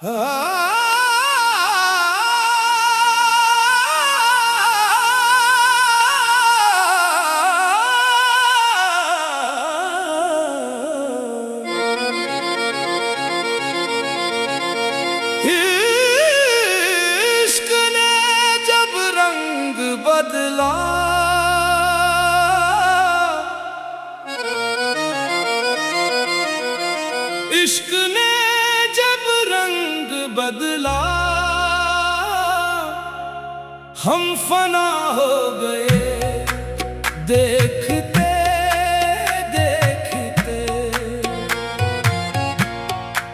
इश्क ने जब रंग बदला, इश्क ने जब रंग बदला, हम फना हो गए देखते देखते।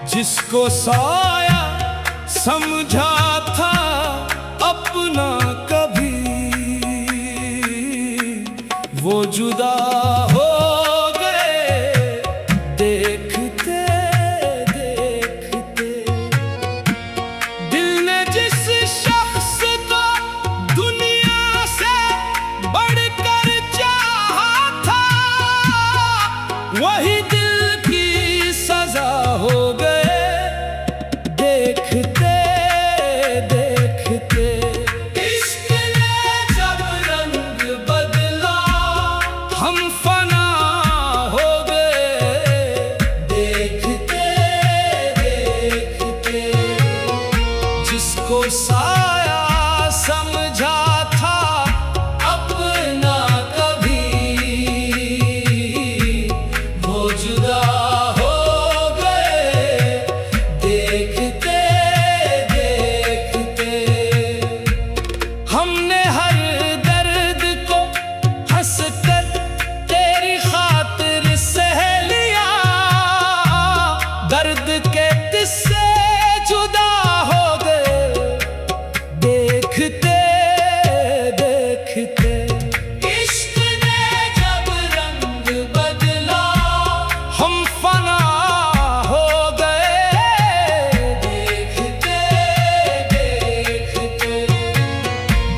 जिसको साया समझा था अपना कभी, वो जुदा हो वही दिल की सजा हो गए देखते देखते। इश्क ने जब रंग बदला, हम फना हो गए देखते देखते। जिसको साया समझा था अपना कभी, जुदा हो गए देखते देखते। हमने हर दर्द को हंसकर तेरी खातिर सह लिया, दर्द के किस्से जुदा हो गए देखते देखते।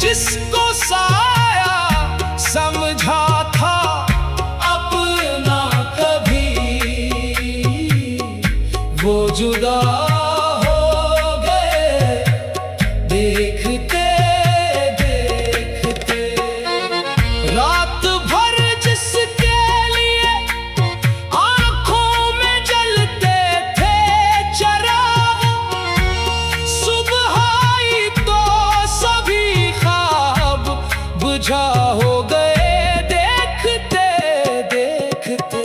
जिसको साया समझा था अपना कभी, वो जुदा हो गए देखते देखते। रात भर जिसके लिए आंखों में जलते थे चिराग, सुबह आई तो सभी बुझा हो गए देखते देखते।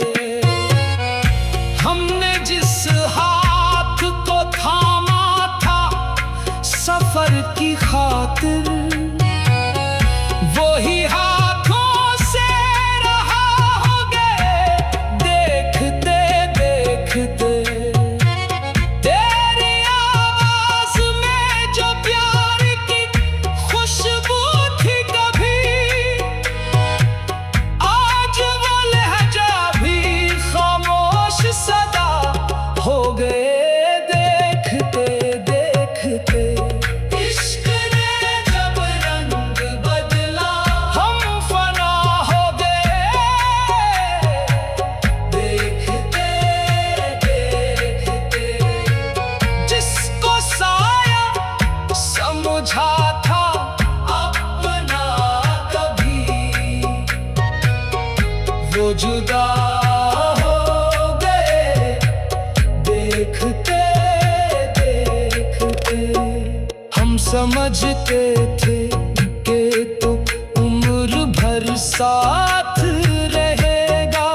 हमने जिस हाथ को थामा था सफर की खातिर, वही हाथों से रहा हो गए देखते देखते। तेरी आवाज में जो प्यार की खुशबू थी कभी, आज वो लहजा भी खामोश सदा हो गए देखते देखते। इश्क ने जब रंग बदला, हम फना हो गए देखते देखते। जिसको साया समझा था अपना कभी, वो जुदा हो गए देखते देखते। हम समझते थे कि तो उम्र भर साथ रहेगा,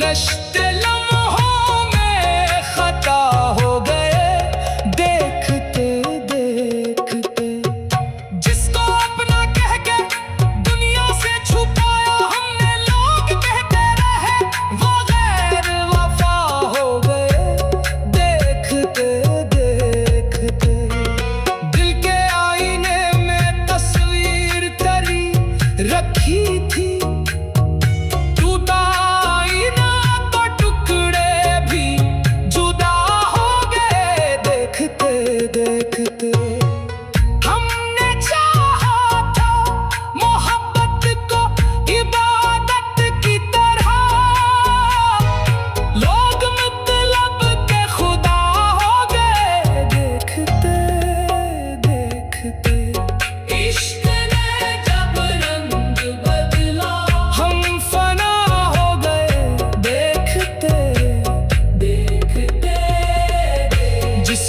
रिश्ते लम्हों में खता हो गए देखते देखते। जिसको अपना कह के दुनिया से छुपाया हमने, लोग कहते रहे वो गैर वफा हो गए देखते देखते। दिल के आईने में तस्वीर तेरी रखी थी, टूटा आईना तो टुकड़े भी जुदा हो गए देखते देखते। हमने चाहा था मोहब्बत को इबादत की तरह, लोग मतलब के खुदा हो गए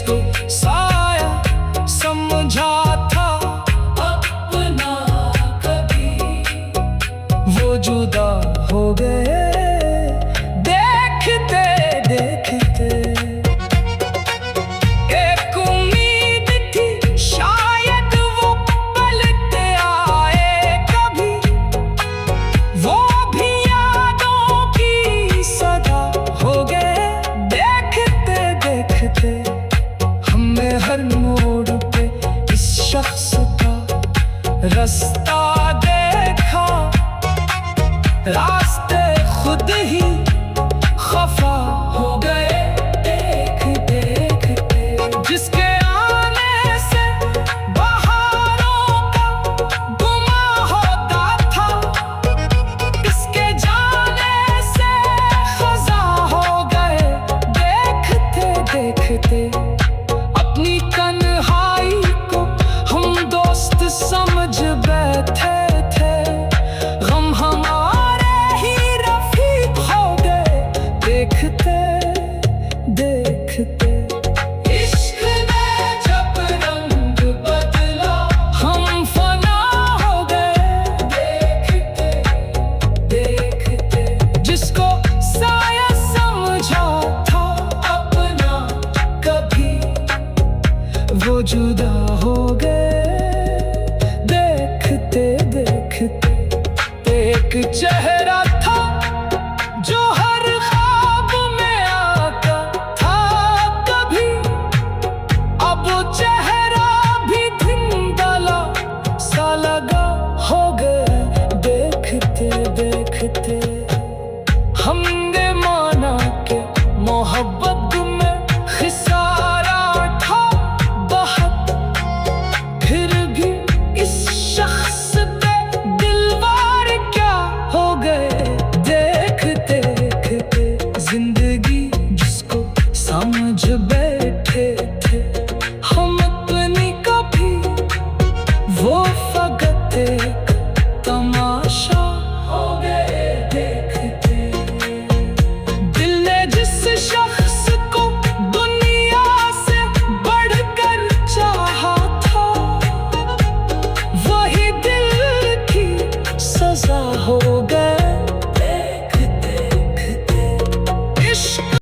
जिसको साया समझा था अपना कभी, वो जुदा हो गए देखते देखते। एक उम्मीद थी शायद वो पलटे आए कभी, वो भी यादों की सदा हो गए देखते देखते। हमने हर मोड़ पे इस शख्स का रास्ता देखा, रास्ते खुद ही खफा हो गए देख देखते। जिसके आने से बहारों का गुमा होता था, किसके जाने से खज़ा हो गए देखते देखते। अपनी तन्हाई को हम दोस्त समझ बैठे थे, गम हमारे ही रफीक हो गए देखते देखते। इश्क ने जब रंग बदला हम फना हो गए देखते देखते। जिसको साया समझा था अपना कभी, वो जुदा हो गए देखते देखते। एक चेहरा था जो हर ख्वाब में आता था कभी, अब वो चेहरा भी धुंधला सा लगा हो गए देखते देखते। हमने माना कि मोहब्बत में खिसारा था बहुत, फिर भी इस शख्स पे दिलवार क्या हो गए देखते देखते। जिंदगी जिसको समझ